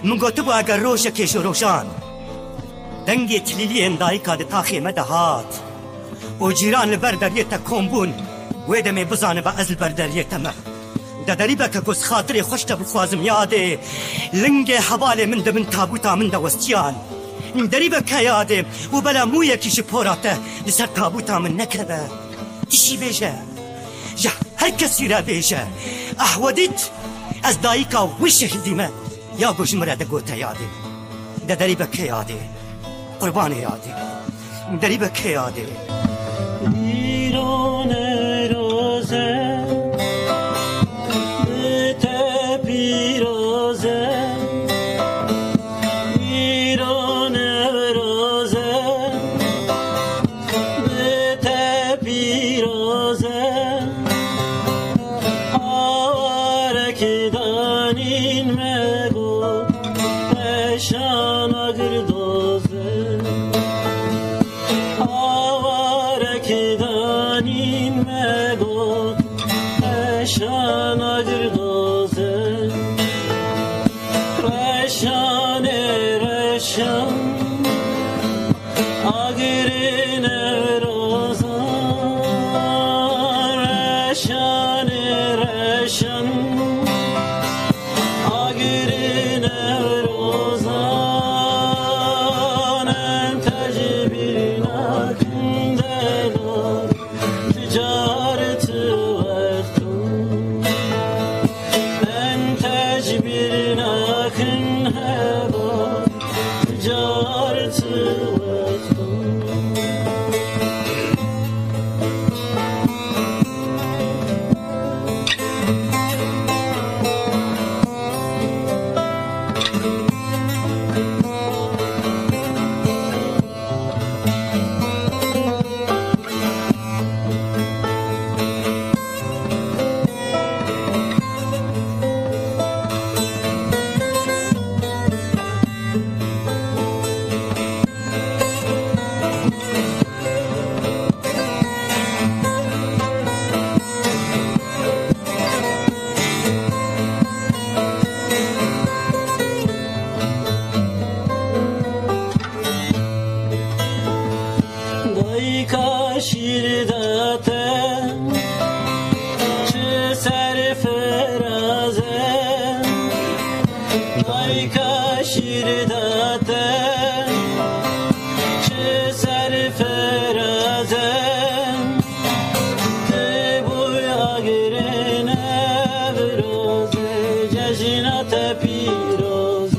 من گوتو با اگر روش کش و روشان دنگی تلیلی اندایی که تا خیمه ده هات و جیران لبر دریه تا کمبون ویده می بزانه با ازل بر دریه تا مه ده دریبه که گز خاطری خوش تا بخوازم یاده لنگ حواله من ده من تابوتا من ده وستیان دریبه که یاده و بلا مویه کش پوراته لسر تابوتا من نکده تشی بیشه یا هر کسی را بیشه احودیت از دایکا وش هدیمه یا گوش مرده گوته یاده ده دریبه که یاده قربان یاده دریبه که یاده ایران روزه بته پیروزه ایران روزه بته پیروزه آواره دانین مگو پشان اگردوزه آواره دانین مگو پشان اگردوزه رشان رشان آگرین روزان رشان رشان آگرین روزان تجبیر نکن دلار تجارت وقتون تجبیر نکن هوا تجارت وقتون دایکا شیر داته چه سر فرازه دایکا شیر داته چه سر فرازه ته بوی آگرین بروزه جشنات پیروزه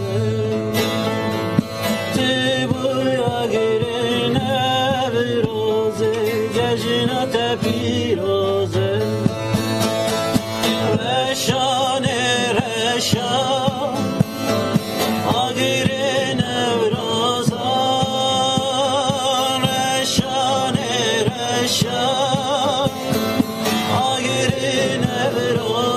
ته بوی آگرین جشنات پیروزه رشان رشان آگرین روزان رشان رشان آگرین روزان